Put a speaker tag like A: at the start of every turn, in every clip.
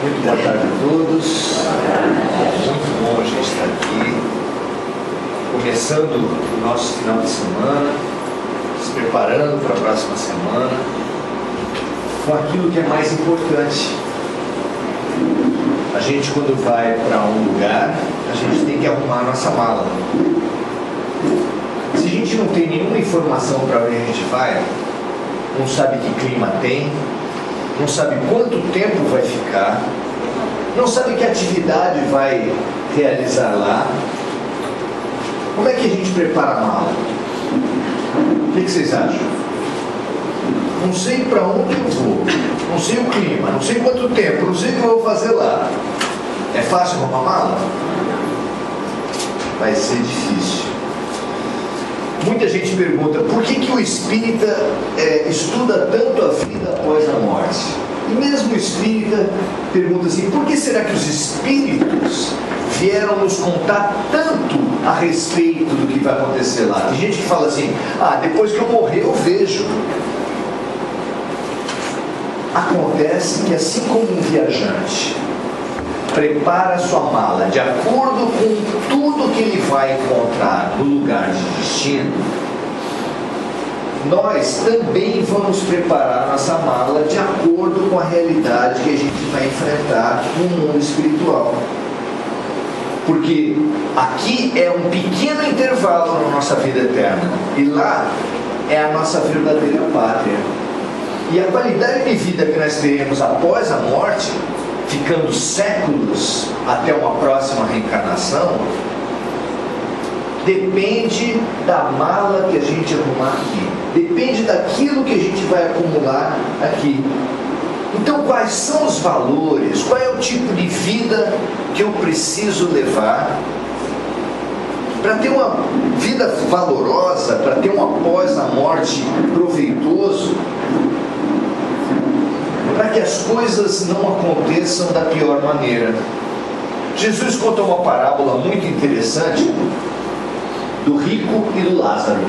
A: Muito boa tarde a todos. É muito bom a gente estar aqui, começando o nosso final de semana, se preparando para a próxima semana, com aquilo que é mais importante. A gente, quando vai para um lugar, a gente tem que arrumar a nossa mala. Se a gente não tem nenhuma informação para onde a gente vai, não sabe que clima tem, não sabe quanto tempo vai ficar, não sabe que atividade vai realizar lá, como é que a gente prepara a mala? O que vocês acham? Não sei para onde eu vou, não sei o clima, não sei quanto tempo, não sei o que eu vou fazer lá. É fácil arrumar a mala? Vai ser difícil. Muita gente pergunta por que o espírita estuda tanto a vida após a morte. E mesmo o espírita pergunta assim, por que será que os espíritos vieram nos contar tanto a respeito do que vai acontecer lá? Tem gente que fala assim, depois que eu morrer eu vejo. Acontece que assim como um viajante prepara sua mala de acordo com tudo que ele vai encontrar no lugar de destino, nós também vamos preparar nossa mala de acordo com a realidade que a gente vai enfrentar no mundo espiritual. Porque aqui é um pequeno intervalo na nossa vida eterna, e lá é a nossa verdadeira pátria. E a qualidade de vida que nós teremos após a morte, ficando séculos até uma próxima reencarnação, depende da mala que a gente arrumar aqui, depende daquilo que a gente vai acumular aqui. Então, quais são os valores, qual é o tipo de vida que eu preciso levar para ter uma vida valorosa, para ter um após a morte proveitoso, para que as coisas não aconteçam da pior maneira. Jesus conta uma parábola muito interessante do rico e do Lázaro.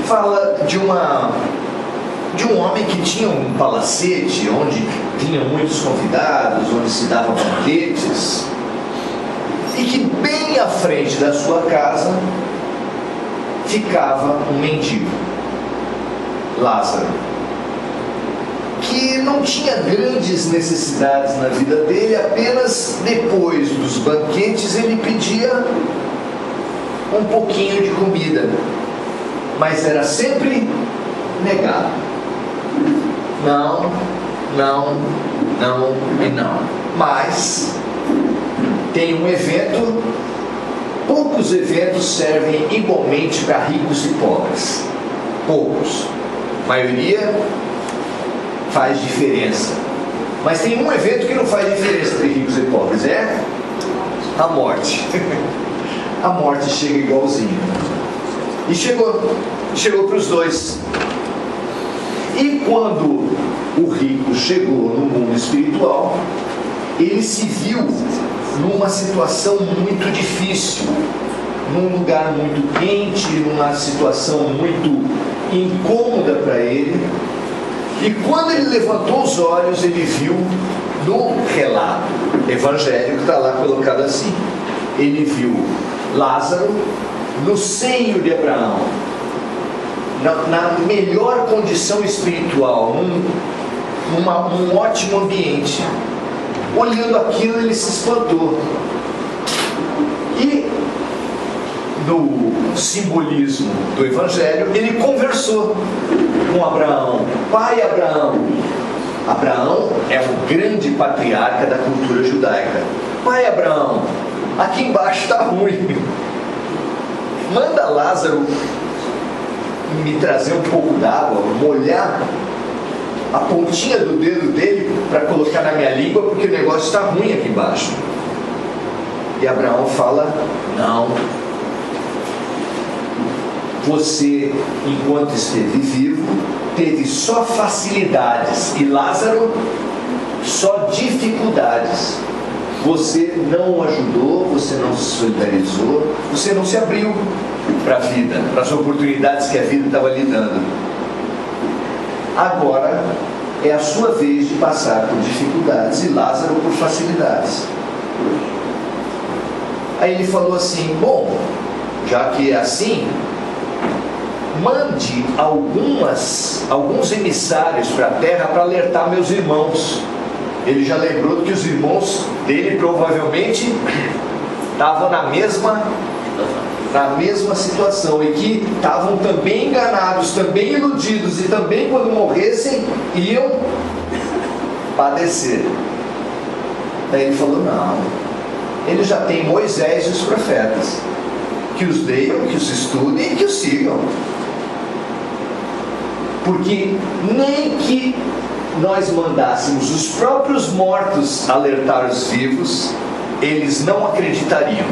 A: Fala de um homem que tinha um palacete onde tinha muitos convidados, onde se davam banquetes, e que bem à frente da sua casa ficava um mendigo, Lázaro, que não tinha grandes necessidades na vida dele, apenas depois dos banquetes ele pedia um pouquinho de comida, mas era sempre negado. Não, não, não e não. Mas tem um evento, poucos eventos servem igualmente para ricos e pobres. Poucos. A maioria faz diferença. Mas tem um evento que não faz diferença entre ricos e pobres, é a morte. A morte chega igualzinho. E chegou para os dois. E quando o rico chegou no mundo espiritual, ele se viu numa situação muito difícil, num lugar muito quente, numa situação muito incômoda para ele. E quando ele levantou os olhos, ele viu no relato evangélico, está lá colocado assim, ele viu Lázaro no seio de Abraão, na melhor condição espiritual, num ótimo ambiente. Olhando aquilo, ele se espantou. E no simbolismo do Evangelho, ele conversou com Abraão. Pai Abraão. Abraão é o grande patriarca da cultura judaica. Pai Abraão, aqui embaixo está ruim. Manda Lázaro me trazer um pouco d'água, molhar a pontinha do dedo dele para colocar na minha língua, porque o negócio está ruim aqui embaixo. E Abraão fala, não. Você, enquanto esteve vivo, teve só facilidades, e Lázaro só dificuldades. Você não o ajudou, você não se solidarizou, você não se abriu para a vida, para as oportunidades que a vida estava lhe dando. Agora é a sua vez de passar por dificuldades e Lázaro por facilidades. Aí ele falou assim: bom, já que é assim, mande alguns emissários para a terra para alertar meus irmãos. Ele já lembrou que os irmãos dele provavelmente estavam na mesma situação e que estavam também enganados, também iludidos e também quando morressem iam padecer. Daí ele falou: não, ele já tem Moisés e os profetas, que os leiam, que os estudem e que os sigam, porque nem que nós mandássemos os próprios mortos alertar os vivos, eles não acreditariam.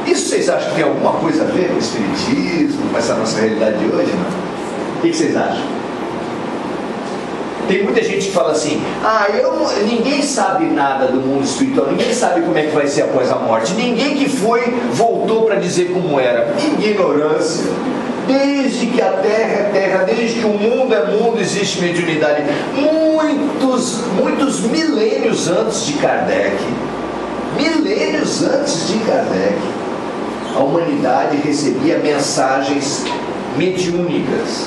A: Isso vocês acham que tem alguma coisa a ver com o espiritismo, com essa nossa realidade de hoje, não? O que vocês acham? Tem muita gente que fala assim: ninguém sabe nada do mundo espiritual, ninguém sabe como é que vai ser após a morte, ninguém que voltou para dizer como era. Ignorância. Desde que a terra é terra, desde que o mundo é mundo, existe mediunidade. Muitos milênios antes de Kardec, a humanidade recebia mensagens mediúnicas.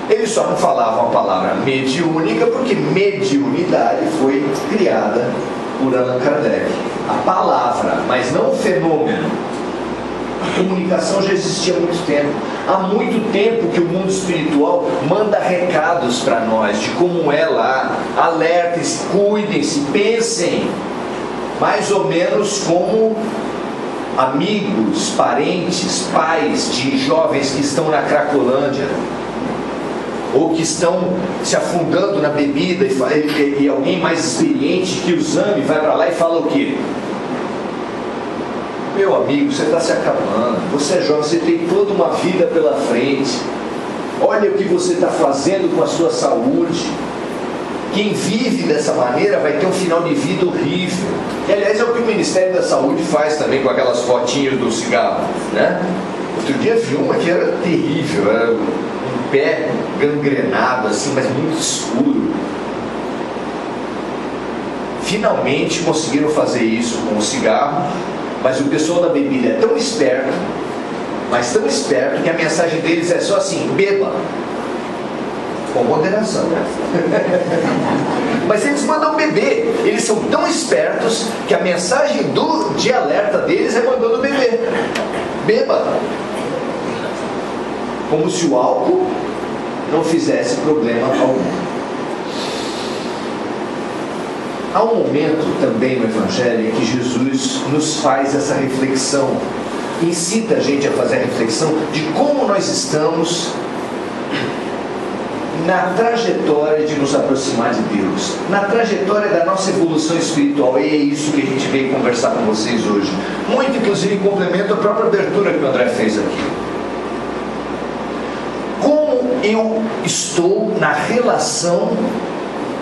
A: Eles só não falavam a palavra mediúnica porque mediunidade foi criada por Allan Kardec. A palavra, mas não o fenômeno. A comunicação já existia há muito tempo. Há muito tempo que o mundo espiritual manda recados para nós de como é lá. Alertem-se, cuidem-se, pensem. Mais ou menos como amigos, parentes, pais de jovens que estão na Cracolândia, ou que estão se afundando na bebida, e alguém mais experiente que os ame vai para lá e fala o quê? Meu amigo, você está se acabando, você é jovem, você tem toda uma vida pela frente, olha o que você está fazendo com a sua saúde. Quem vive dessa maneira vai ter um final de vida horrível. E, aliás, é o que o Ministério da Saúde faz também com aquelas fotinhas do cigarro, né? Outro dia vi uma que era terrível, era um pé gangrenado assim, mas muito escuro. Finalmente conseguiram fazer isso com o cigarro, mas o pessoal da bebida é tão esperto, mas tão esperto, que a mensagem deles é só assim: beba com moderação. Mas eles mandam beber. Eles são tão espertos que a mensagem de alerta deles é mandando beber. Beba. Como se o álcool não fizesse problema algum. Há um momento também no Evangelho em que Jesus nos faz essa reflexão, incita a gente a fazer a reflexão de como nós estamos na trajetória de nos aproximar de Deus, na trajetória da nossa evolução espiritual. E é isso que a gente veio conversar com vocês hoje. Muito, inclusive, em complemento à própria abertura que o André fez aqui. Como eu estou na relação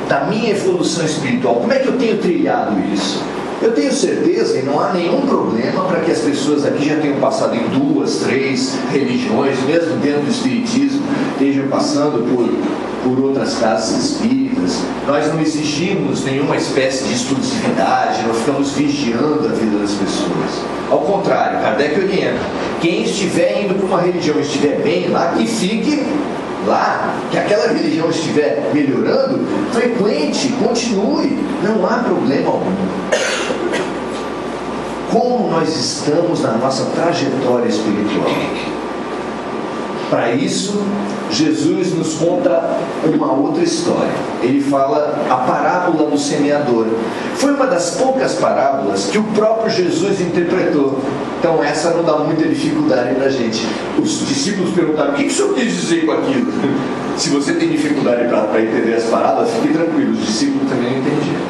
A: da minha evolução espiritual? Como é que eu tenho trilhado isso? Eu tenho certeza, e não há nenhum problema para que as pessoas aqui já tenham passado em 2, 3 religiões, mesmo dentro do espiritismo, estejam passando por outras casas espíritas. Nós não exigimos nenhuma espécie de exclusividade, não ficamos vigiando a vida das pessoas. Ao contrário, Kardec orienta: quem estiver indo para uma religião e estiver bem lá, que fique lá, que aquela religião estiver melhorando, frequente, continue, não há problema algum. Como nós estamos na nossa trajetória espiritual? Para isso, Jesus nos conta uma outra história. Ele fala a parábola do semeador. Foi uma das poucas parábolas que o próprio Jesus interpretou. Então essa não dá muita dificuldade para a gente. Os discípulos perguntaram: o que o senhor quis dizer com aquilo? Se você tem dificuldade para entender as parábolas, fique tranquilo, os discípulos também não entendiam.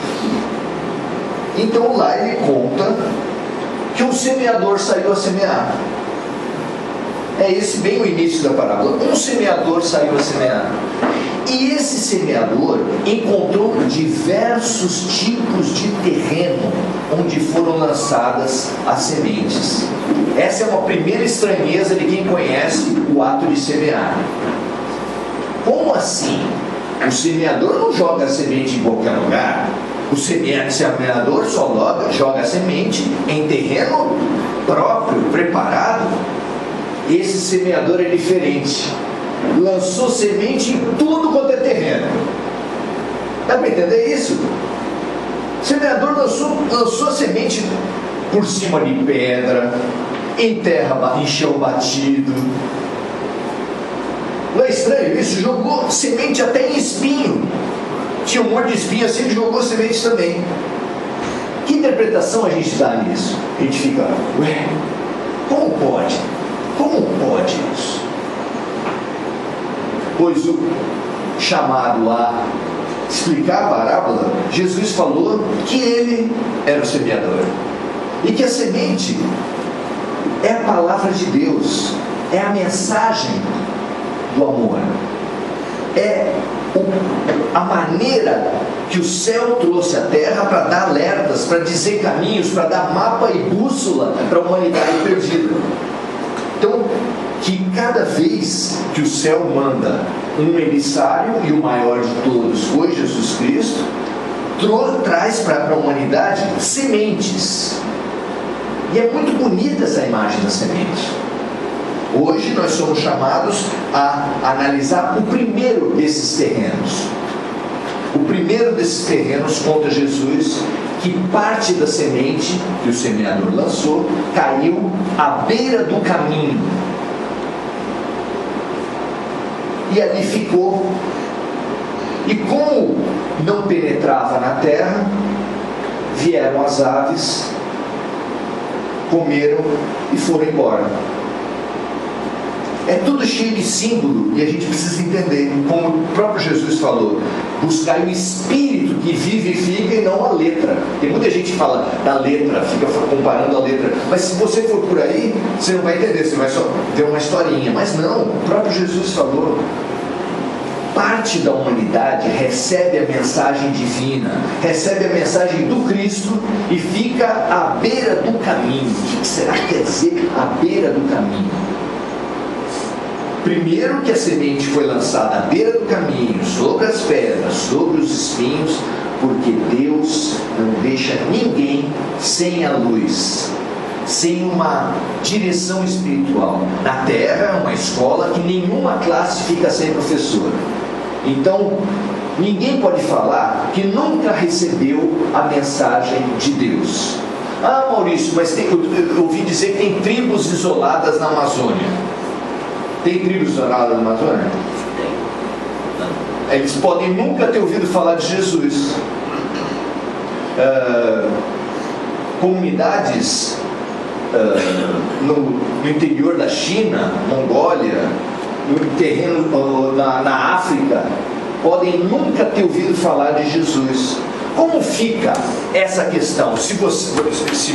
A: Então lá ele conta que um semeador saiu a semear. É esse bem o início da parábola. Um semeador saiu a semear. E esse semeador encontrou diversos tipos de terreno onde foram lançadas as sementes. Essa é uma primeira estranheza de quem conhece o ato de semear. Como assim? O semeador não joga a semente em qualquer lugar. O semeador só joga a semente em terreno próprio, preparado. Esse semeador é diferente. Lançou semente em tudo quanto é terreno. Dá para entender isso? O semeador lançou semente por cima de pedra, em terra, em chão batido. Não é estranho isso? Jogou semente até em espinho. Tinha um monte de espinho assim, ele jogou semente também. Que interpretação a gente dá nisso? A gente fica, ué, como pode? Como pode isso? Pois o chamado a explicar a parábola, Jesus falou que ele era o semeador. E que a semente é a palavra de Deus, é a mensagem do amor, é a maneira que o céu trouxe à terra para dar alertas, para dizer caminhos, para dar mapa e bússola para a humanidade perdida. Então, que cada vez que o céu manda um emissário, e o maior de todos foi Jesus Cristo, traz para a humanidade sementes. E é muito bonita essa imagem da semente. Hoje nós somos chamados a analisar o primeiro desses terrenos. O primeiro desses terrenos, conta Jesus, que parte da semente que o semeador lançou caiu à beira do caminho. E ali ficou. E como não penetrava na terra, vieram as aves, comeram e foram embora. É tudo cheio de símbolo e a gente precisa entender, como o próprio Jesus falou, buscar o espírito que vivifica e não a letra. Tem muita gente que fala da letra, fica comparando a letra, mas se você for por aí, você não vai entender, você vai só ter uma historinha. Mas não, o próprio Jesus falou. Parte da humanidade recebe a mensagem divina, recebe a mensagem do Cristo e fica à beira do caminho. O que será que quer dizer à beira do caminho? Primeiro que a semente foi lançada à beira do caminho, sobre as pedras, sobre os espinhos, porque Deus não deixa ninguém sem a luz, sem uma direção espiritual. Na terra é uma escola que nenhuma classe fica sem professor. Então, ninguém pode falar que nunca recebeu a mensagem de Deus. Ah, Maurício, mas eu ouvi dizer que tem tribos isoladas na Amazônia. Tem tribos isoladas na Amazônia? Tem. Eles podem nunca ter ouvido falar de Jesus. Comunidades no interior da China, Mongólia, no terreno na África, podem nunca ter ouvido falar de Jesus. Como fica essa questão? Se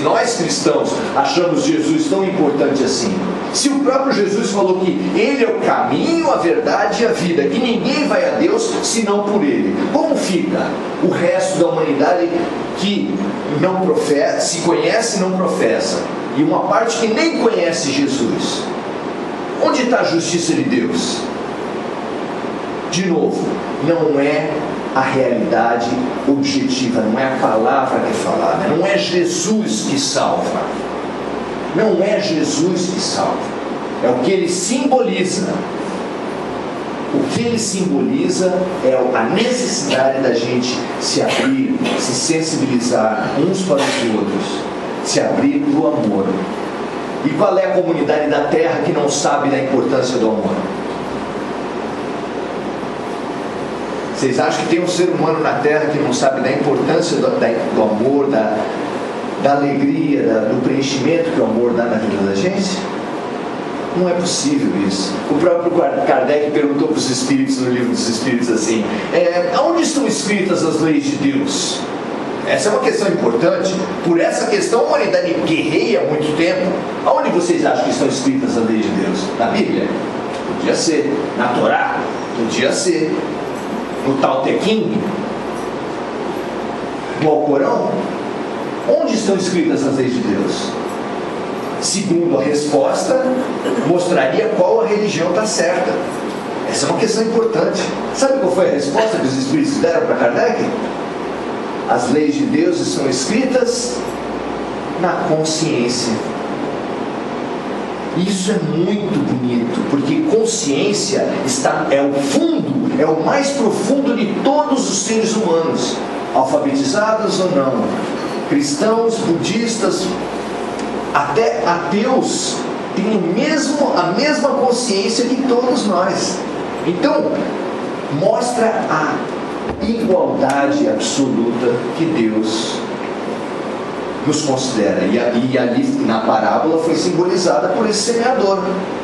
A: nós cristãos achamos Jesus tão importante assim, se o próprio Jesus falou que Ele é o caminho, a verdade e a vida, que ninguém vai a Deus senão por Ele, como fica o resto da humanidade que não professa, se conhece e não professa, e uma parte que nem conhece Jesus? Onde está a justiça de Deus? De novo, não é a realidade objetiva, não é a palavra que é falada, não é Jesus que salva, não é Jesus que salva, é o que Ele simboliza. O que Ele simboliza é a necessidade da gente se abrir, se sensibilizar uns para os outros, se abrir para o amor. E qual é a comunidade da terra que não sabe da importância do amor? Vocês acham que tem um ser humano na terra que não sabe da importância do amor, da alegria, do preenchimento que o amor dá na vida da gente? Não é possível isso. O próprio Kardec perguntou para os espíritos no livro dos Espíritos assim: aonde estão escritas as leis de Deus? Essa é uma questão importante. Por essa questão a humanidade guerreia há muito tempo. Aonde vocês acham que estão escritas as leis de Deus? Na Bíblia? Podia ser. Na Torá? Podia ser. No Tao Te Ching? No Alcorão? Onde estão escritas as leis de Deus? Segundo a resposta, mostraria qual a religião está certa. É Essa é uma questão importante. Sabe qual foi a resposta que os espíritos deram para Kardec? As leis de Deus estão escritas na consciência. Isso é muito bonito, porque consciência é o fundo, é o mais profundo de todos os seres humanos, alfabetizados ou não, cristãos, budistas, até ateus, têm a mesma consciência que todos nós. Então, mostra a igualdade absoluta que Deus nos considera. E ali na parábola foi simbolizada por esse semeador.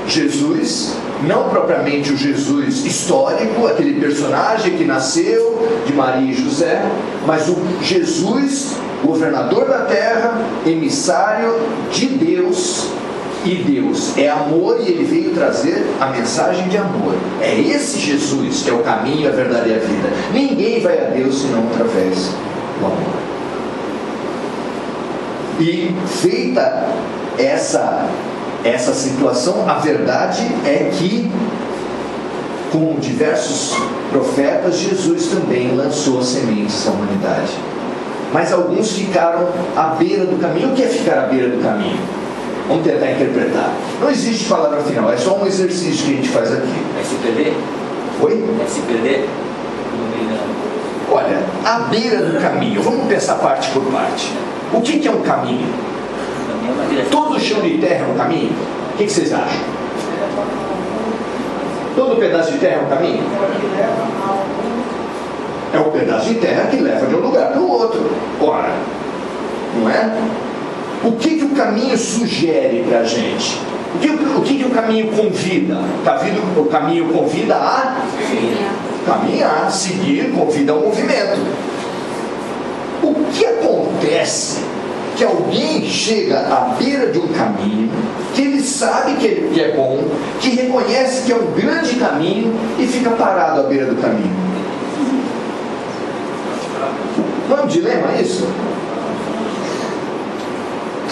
A: Jesus, não propriamente o Jesus histórico, aquele personagem que nasceu de Maria e José, mas o Jesus, governador da terra, emissário de Deus. E Deus é amor, e Ele veio trazer a mensagem de amor. É esse Jesus que é o caminho, a verdade e a vida. Ninguém vai a Deus senão através do amor. E feita essa situação, a verdade é que, como diversos profetas, Jesus também lançou sementes à humanidade. Mas alguns ficaram à beira do caminho. O que é ficar à beira do caminho? Vamos tentar interpretar. Não existe palavra final, é só um exercício que a gente faz aqui.
B: É se perder?
A: Oi?
B: É se perder?
A: Olha, à beira do caminho, vamos pensar parte por parte. O que é um caminho? Todo chão de terra é um caminho? O que vocês acham? Todo pedaço de terra é um caminho? É um pedaço de terra que leva de um lugar para o outro. Ora, não é? O que o caminho sugere para a gente? O que o caminho convida? O caminho convida a caminhar, seguir, convida ao movimento. O que acontece que alguém chega à beira de um caminho, que ele sabe que é bom, que reconhece que é um grande caminho e fica parado à beira do caminho? Não é um dilema isso?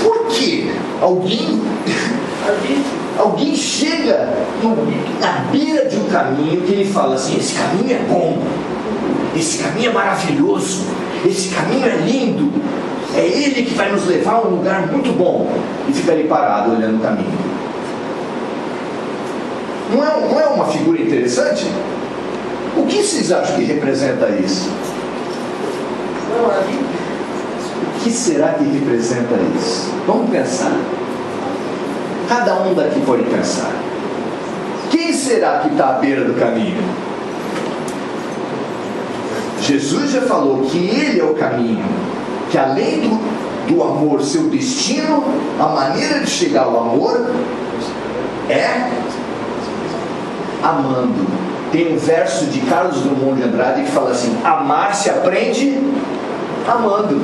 A: Por que alguém chega na beira de um caminho que ele fala assim: esse caminho é bom, esse caminho é maravilhoso, esse caminho é lindo, é ele que vai nos levar a um lugar muito bom, e fica ali parado olhando o caminho? Não é uma figura interessante? O que vocês acham que representa isso? O que será que representa isso? Vamos pensar. Cada um daqui pode pensar. Quem será que está à beira do caminho? Jesus já falou que Ele é o caminho, que além do amor ser o destino, a maneira de chegar ao amor é amando. Tem um verso de Carlos Drummond de Andrade que fala assim: amar se aprende amando.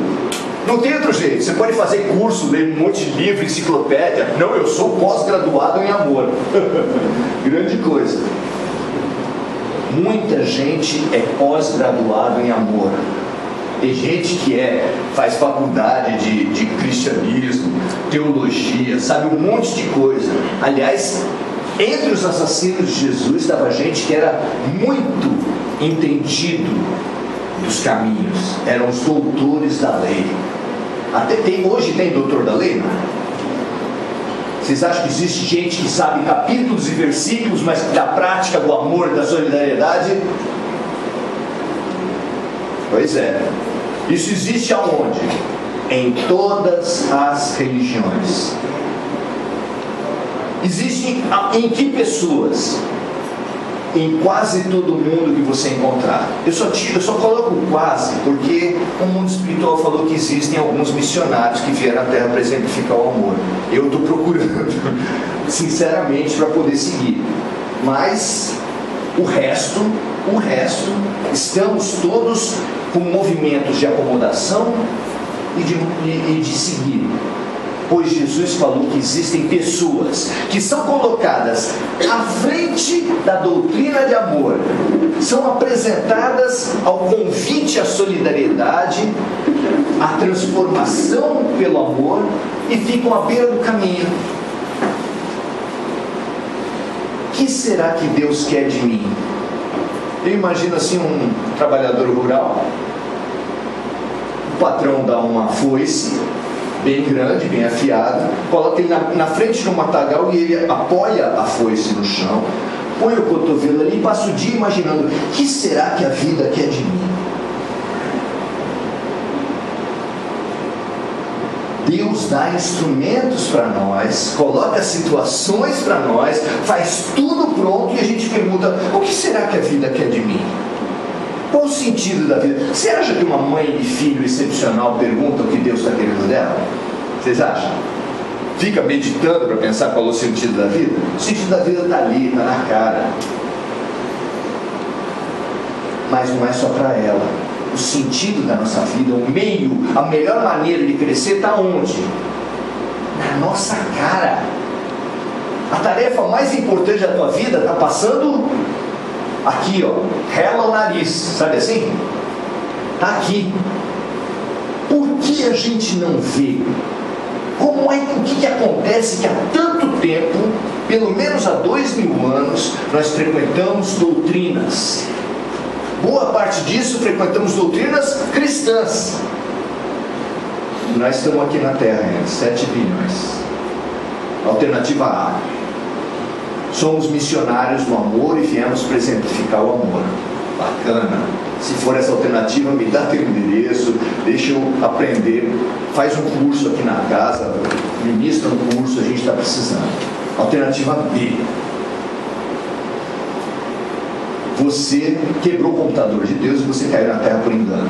A: Não tem outro jeito. Você pode fazer curso, ler um monte de livro, enciclopédia. Não, eu sou pós-graduado em amor. Grande coisa. Muita gente é pós-graduado em amor. Tem gente que faz faculdade de cristianismo, teologia, sabe um monte de coisa. Aliás, entre os assassinos de Jesus estava gente que era muito entendido dos caminhos, eram os doutores da lei. Hoje tem doutor da lei, não? Vocês acham que existe gente que sabe capítulos e versículos, mas da prática do amor, da solidariedade? Pois é. Isso existe aonde? Em todas as religiões. Existe em que pessoas? Em quase todo mundo que você encontrar. Eu só coloco quase porque o mundo espiritual falou que existem alguns missionários que vieram à Terra para exemplificar o amor. Eu estou procurando, sinceramente, para poder seguir. Mas o resto, estamos todos com movimentos de acomodação e de seguir. Pois Jesus falou que existem pessoas que são colocadas à frente da doutrina de amor, são apresentadas ao convite à solidariedade, à transformação pelo amor, e ficam à beira do caminho. Que que será que Deus quer de mim? Eu imagino assim um trabalhador rural, o patrão dá uma foice bem grande, bem afiada, coloca ele na frente de um matagal e ele apoia a foice no chão, põe o cotovelo ali e passa o dia imaginando: o que será que a vida quer de mim? Deus dá instrumentos para nós, coloca situações para nós, faz tudo pronto e a gente pergunta: o que será que a vida quer de mim? Qual o sentido da vida? Você acha que uma mãe e filho excepcional pergunta o que Deus está querendo dela? Vocês acham? Fica meditando para pensar qual é o sentido da vida? O sentido da vida está ali, está na cara. Mas não é só para ela. O sentido da nossa vida, o meio, a melhor maneira de crescer está onde? Na nossa cara. A tarefa mais importante da tua vida está passando aqui, ó, rela o nariz, sabe assim? Está aqui. Por que a gente não vê? O que acontece que há tanto tempo, pelo menos há 2000 anos, nós frequentamos doutrinas? Boa parte disso frequentamos doutrinas cristãs. Nós estamos aqui na Terra, 7 bilhões. Alternativa A. Somos missionários do amor e viemos para exemplificar o amor. Bacana. Se for essa alternativa, me dá teu endereço, deixa eu aprender. Faz um curso aqui na casa, ministra um curso, a gente está precisando. Alternativa B. Você quebrou o computador de Deus e você caiu na terra por engano.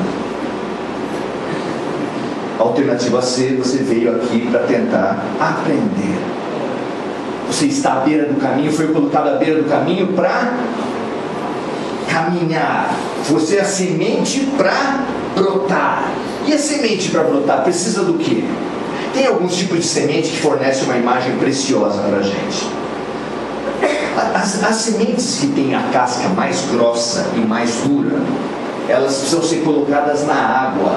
A: Alternativa C, você veio aqui para tentar aprender. Você está à beira do caminho, foi colocado à beira do caminho para caminhar. Você é a semente para brotar. E a semente para brotar precisa do quê? Tem alguns tipos de semente que fornecem uma imagem preciosa para a gente. As sementes que têm a casca mais grossa e mais dura, elas precisam ser colocadas na água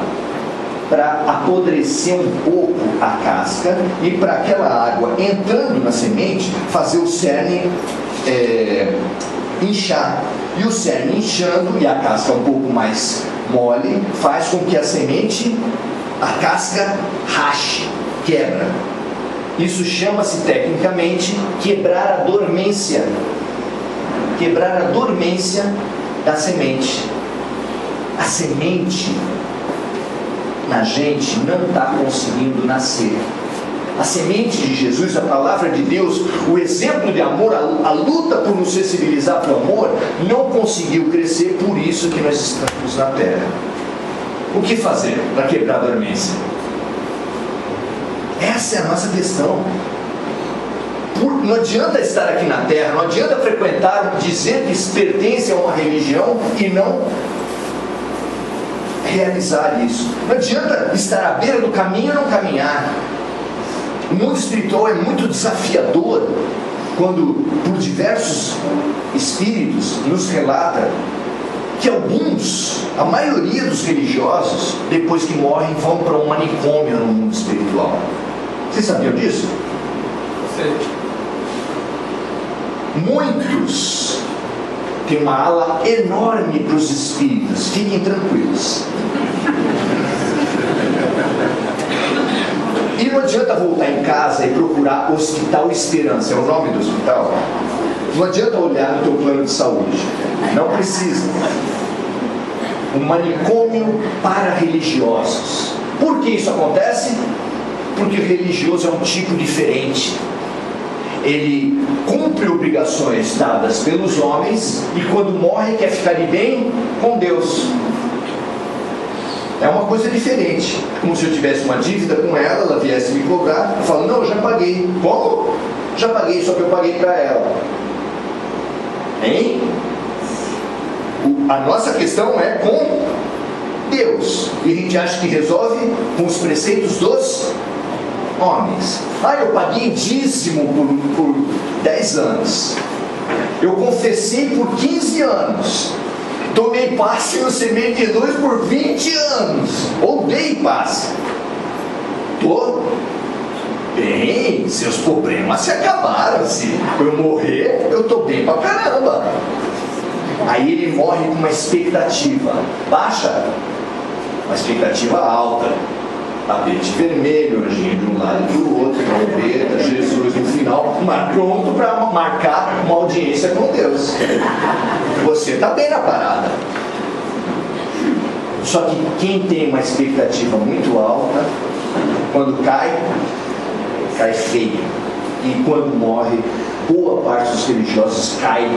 A: para apodrecer um pouco a casca e para aquela água entrando na semente fazer o cerne inchar. E o cerne inchando e a casca um pouco mais mole faz com que a semente, a casca rache, quebra. Isso chama-se tecnicamente quebrar a dormência. Quebrar a dormência da semente. A semente na gente não está conseguindo nascer. A semente de Jesus, a palavra de Deus, o exemplo de amor, a luta por nos sensibilizar para o amor, não conseguiu crescer, por isso que nós estamos na terra. O que fazer para quebrar a dormência? Essa é a nossa questão. Não adianta estar aqui na terra, não adianta frequentar, dizer que pertence a uma religião e não realizar isso. Não adianta estar à beira do caminho e não caminhar. O mundo espiritual é muito desafiador quando, por diversos espíritos, nos relata que alguns, a maioria dos religiosos, depois que morrem, vão para um manicômio no mundo espiritual. Vocês sabiam disso?
B: Sim.
A: Muitos têm uma ala enorme para os espíritos, fiquem tranquilos. E não adianta voltar em casa e procurar Hospital Esperança, é o nome do hospital. Não adianta olhar no teu plano de saúde, não precisa. Um manicômio para religiosos. Por que isso acontece? Porque o religioso é um tipo diferente. Ele cumpre obrigações dadas pelos homens e quando morre quer ficar de bem com Deus. É uma coisa diferente. Como se eu tivesse uma dívida com ela, ela viesse me cobrar, eu falo: não, eu já paguei. Como? Já paguei, só que eu paguei para ela. Hein? A nossa questão é com Deus. E a gente acha que resolve com os preceitos dos homens. Eu paguei dízimo por 10 anos. Eu confessei por 15 anos. Tomei passe no semente de luz por 20 anos. Ou dei passe. bem, seus problemas se acabaram. Se eu morrer, eu tô bem pra caramba. Aí ele morre com uma expectativa baixa, uma expectativa alta. Tapete vermelho, anjinho de um lado e do outro, trombeta, Jesus no final, mas pronto para marcar uma audiência com Deus. Você está bem na parada. Só que quem tem uma expectativa muito alta, quando cai feio. E quando morre, boa parte dos religiosos cai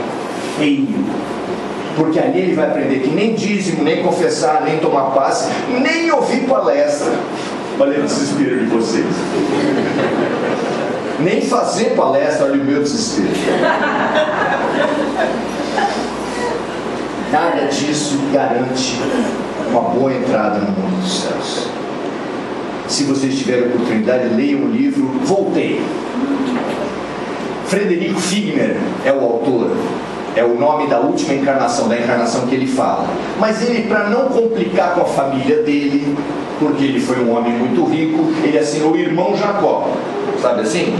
A: feio. Porque ali ele vai aprender que nem dízimo, nem confessar, nem tomar passe, nem ouvir palestra. Olha o desespero de vocês. Nem fazer palestra, olha o meu desespero. Nada disso garante uma boa entrada no mundo dos céus. Se vocês tiverem oportunidade, leiam o livro Voltei. Frederico Figner é o autor. É o nome da última encarnação, da encarnação que ele fala. Mas ele, para não complicar com a família dele, porque ele foi um homem muito rico, ele assinou o irmão Jacó. Sabe assim?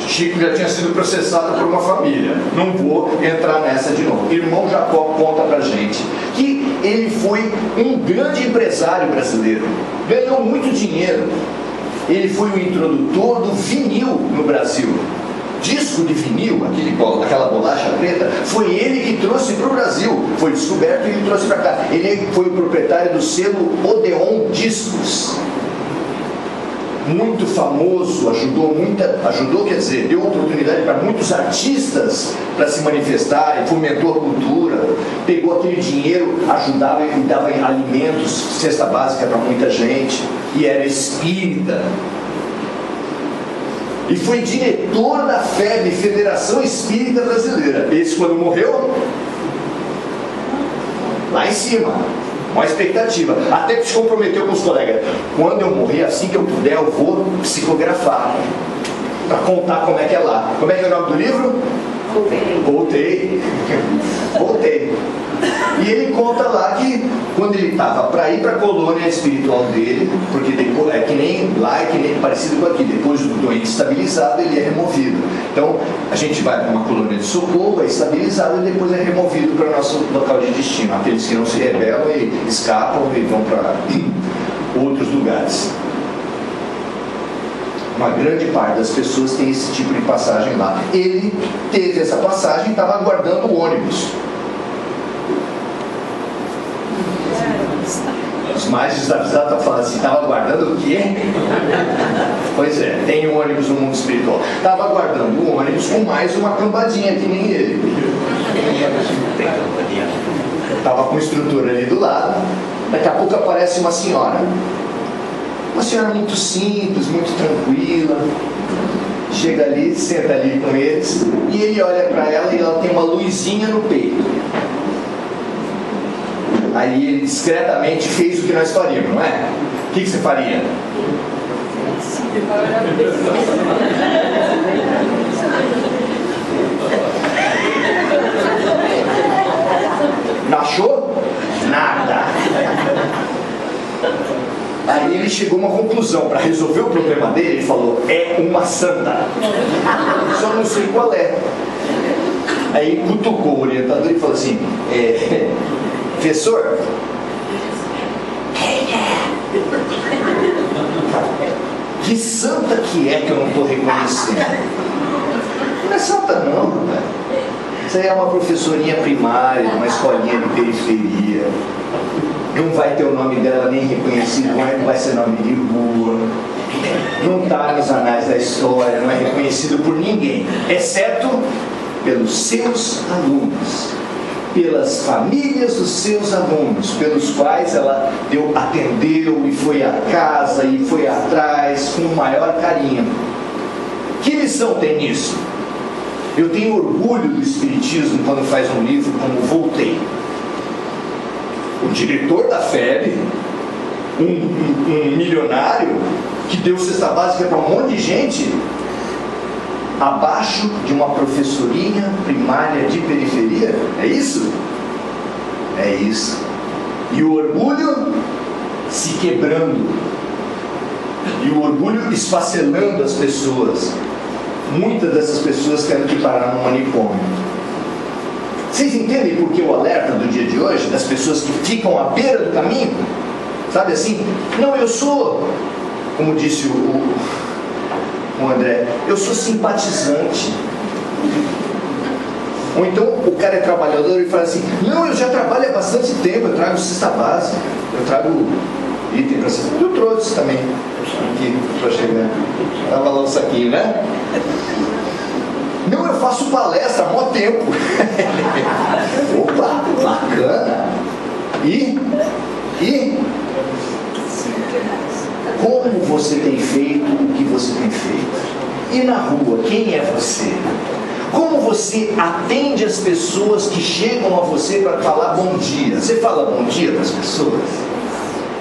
A: Chico já tinha sido processado por uma família. Não vou entrar nessa de novo. Irmão Jacó conta pra gente que ele foi um grande empresário brasileiro. Ganhou muito dinheiro. Ele foi o introdutor do vinil no Brasil. Disco de vinil, aquela bolacha preta, foi ele que trouxe para o Brasil. Foi descoberto e ele trouxe para cá. Ele foi o proprietário do selo Odeon Discos. Muito famoso, ajudou, quer dizer, deu oportunidade para muitos artistas para se manifestarem, fomentou a cultura, pegou aquele dinheiro, ajudava e dava alimentos, cesta básica para muita gente, e era espírita. E foi diretor da FEB, Federação Espírita Brasileira. Esse, quando morreu, lá em cima, uma expectativa. Até que se comprometeu com os colegas: quando eu morrer, assim que eu puder, eu vou psicografar, para contar como é que é lá. Como é que é o nome do livro? Voltei. E ele conta lá que quando ele estava para ir para a colônia espiritual dele, porque depois, é que nem lá, é que nem parecido com aqui, depois do doente estabilizado, ele é removido. Então a gente vai para uma colônia de socorro, é estabilizado e depois é removido para o nosso local de destino. Aqueles que não se rebelam e escapam e vão para outros lugares. Uma grande parte das pessoas tem esse tipo de passagem lá. Ele teve essa passagem e estava aguardando o ônibus. Os mais desavisados estão falando assim: estava aguardando o quê? Pois é, tem um ônibus no mundo espiritual. Estava aguardando o ônibus com mais uma cambadinha que nem ele. Estava com o instrutor ali do lado. Daqui a pouco aparece uma senhora. Uma senhora muito simples, muito tranquila. Chega ali, senta ali com eles, e ele olha para ela e ela tem uma luzinha no peito. Aí ele discretamente fez o que nós faríamos, não é? O que você faria? Não achou? Nada. Aí ele chegou a uma conclusão. Para resolver o problema dele, ele falou: é uma santa. Só não sei qual é. Aí cutucou o orientador e falou assim: professor, quem é? Que santa que é que eu não estou reconhecendo? Não é santa não, rapaz. Isso aí é uma professorinha primária, uma escolinha de periferia. Não vai ter o nome dela nem reconhecido, não vai ser nome de rua. Não está nos anais da história, não é reconhecido por ninguém, exceto pelos seus alunos, pelas famílias dos seus alunos, pelos quais ela atendeu e foi à casa e foi atrás com o maior carinho. Que lição tem nisso? Eu tenho orgulho do Espiritismo quando faz um livro como Voltei. O diretor da FEB, um milionário que deu cesta básica para um monte de gente, abaixo de uma professorinha primária de periferia. É isso? É isso. E o orgulho se quebrando. E o orgulho esfacelando as pessoas. Muitas dessas pessoas tendo que parar no manicômio. Vocês entendem por que o alerta do dia de hoje, das pessoas que ficam à beira do caminho? Sabe assim? Não, eu sou, como disse o André, eu sou simpatizante. Ou então o cara é trabalhador e fala assim, não, eu já trabalho há bastante tempo, eu trago cesta básica, eu trago item para cesta. Eu trouxe também, aqui, para chegar. Estava lá o saquinho, né? Não, eu faço palestra há mó tempo. Opa, bacana. E como você tem feito o que você tem feito? E na rua, quem é você? Como você atende as pessoas que chegam a você para falar bom dia? Você fala bom dia para as pessoas?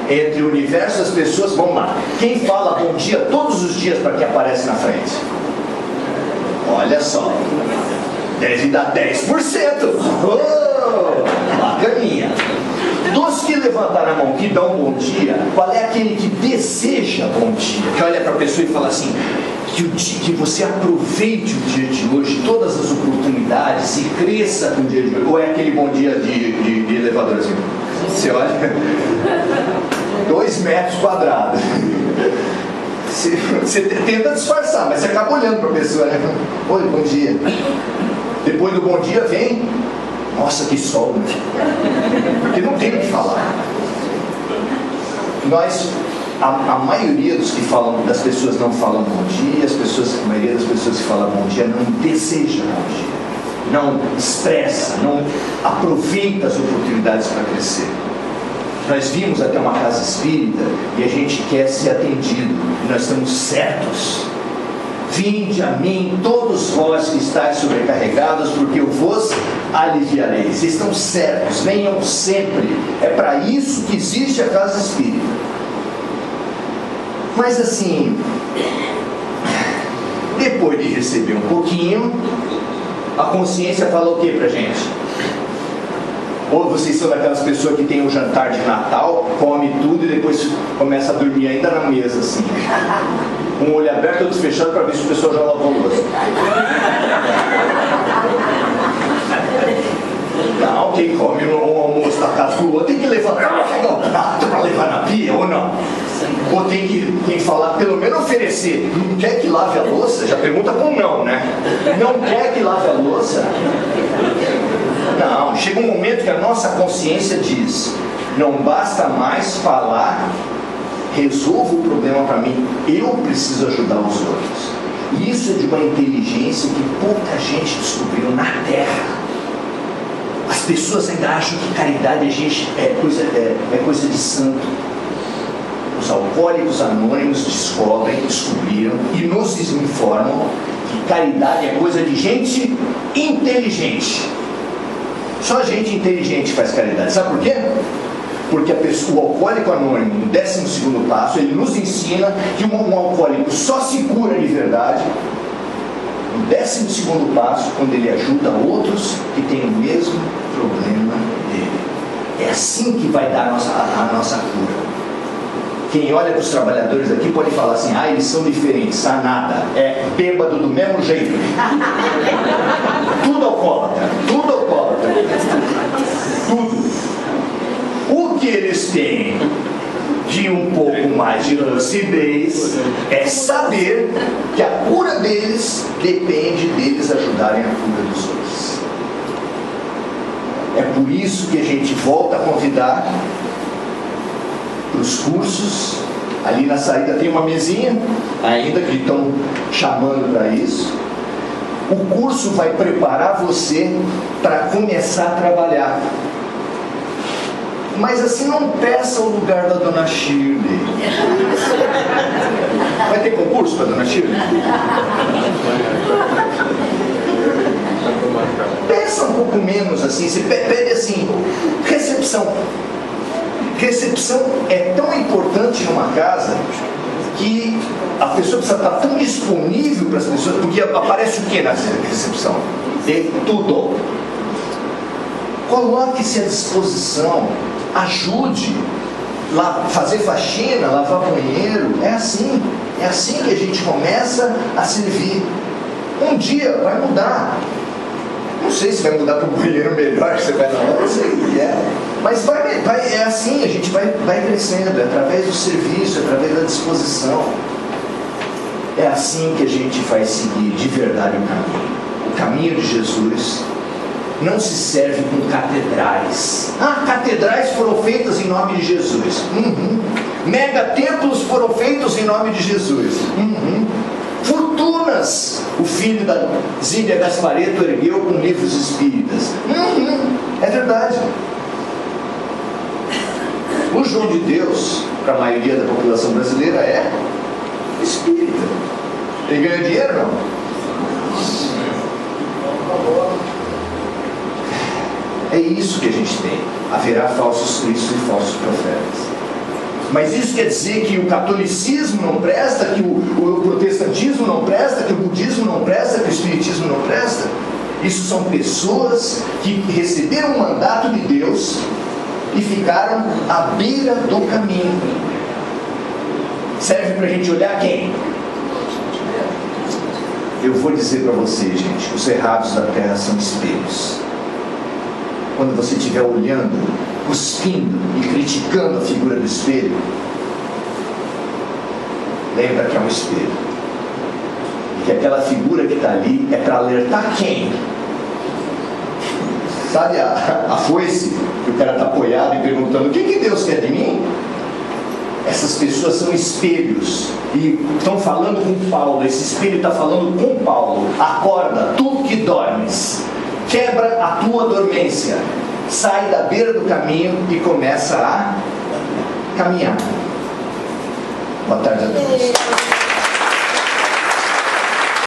A: Entre o universo das pessoas, vamos lá. Quem fala bom dia todos os dias para quem aparece na frente? Olha só. Deve dar 10%. Oh, bacaninha. Dos que levantaram a mão, que dão bom dia, qual é aquele que deseja bom dia? Que olha para a pessoa e fala assim, que você aproveite o dia de hoje, todas as oportunidades e cresça com o dia de hoje. Ou é aquele bom dia de elevador assim? Você olha, 2 metros quadrados. Você tenta disfarçar, mas você acaba olhando para a pessoa, né? Oi, bom dia. Depois do bom dia vem, nossa, que sol, né? Porque não tem o que falar. A maioria dos que falam, das pessoas não falam bom dia, a maioria das pessoas que falam bom dia não deseja bom dia, não expressa, não aproveita as oportunidades para crescer. Nós vimos até uma casa espírita e a gente quer ser atendido, e nós estamos certos. Vinde a mim, todos vós que estáis sobrecarregados, porque eu vos aliviarei. Vocês estão certos, venham sempre. É para isso que existe a casa espírita. Mas assim, depois de receber um pouquinho, a consciência fala o que pra gente? Ou vocês são daquelas pessoas que tem um jantar de Natal, come tudo e depois começa a dormir ainda na mesa assim, com o olho aberto, outro fechado, para ver se o pessoal já lavou o rosto. Não, quem come no almoço da casa do outro tem que levantar o prato para levar na pia, ou não? Ou tem que falar, pelo menos oferecer. Não quer que lave a louça? Já pergunta com não, né? Não quer que lave a louça? Não, chega um momento que a nossa consciência diz, não basta mais falar, resolva o problema para mim, eu preciso ajudar os outros. E isso é de uma inteligência que pouca gente descobriu na Terra. As pessoas ainda acham que caridade é coisa de santo. Os alcoólicos anônimos descobriram e nos informam que caridade é coisa de gente inteligente. Só gente inteligente faz caridade. Sabe por quê? Porque o alcoólico anônimo, no 12º passo, ele nos ensina que um alcoólico só se cura de verdade no 12º passo, quando ele ajuda outros que têm o mesmo problema dele. É assim que vai dar a nossa cura. Quem olha para os trabalhadores aqui pode falar assim, eles são diferentes, nada, é bêbado do mesmo jeito. Tudo alcoólatra, tudo. O que eles têm de um pouco mais de lucidez é saber que a cura deles depende deles ajudarem a cura dos outros. É por isso que a gente volta a convidar para os cursos. Ali na saída tem uma mesinha ainda que estão chamando para isso. O curso vai preparar você para começar a trabalhar. Mas assim, não peça o lugar da Dona Shirley. Vai ter concurso para a Dona Shirley? Peça um pouco menos assim, você pede assim, recepção. Recepção é tão importante numa casa que a pessoa precisa estar tão disponível para as pessoas, porque aparece o que na recepção? De tudo. Coloque-se à disposição, ajude. fazer faxina, lavar banheiro. É assim que a gente começa a servir. Um dia vai mudar. Não sei se vai mudar para o banheiro melhor, você vai lá, não sei o que é. Mas é assim, a gente vai crescendo, é através do serviço, é através da disposição. É assim que a gente vai seguir de verdade o caminho. O caminho de Jesus não se serve com catedrais. Catedrais foram feitas em nome de Jesus. Megatemplos foram feitos em nome de Jesus. Fortunas o filho da Zíbia Gasparetto ergueu com livros espíritas. É verdade. O João de Deus, para a maioria da população brasileira, é espírita. Ele ganha dinheiro, não? É isso que a gente tem. Haverá falsos cristos e falsos profetas. Mas isso quer dizer que o catolicismo não presta, que o protestantismo não presta, que o budismo não presta, que o espiritismo não presta? Isso são pessoas que receberam o mandato de Deus e ficaram à beira do caminho. Serve para a gente olhar quem? Eu vou dizer para você, gente, os errados da terra são espelhos. Quando você estiver olhando, cuspindo e criticando a figura do espelho, lembra que é um espelho. E que aquela figura que está ali é para alertar quem? Sabe a foice que o cara está apoiado e perguntando: o que Deus quer de mim? Essas pessoas são espelhos e estão falando com Paulo. Esse espelho está falando com Paulo: acorda, tu que dormes, quebra a tua dormência, sai da beira do caminho e começa a caminhar. Boa tarde a todos.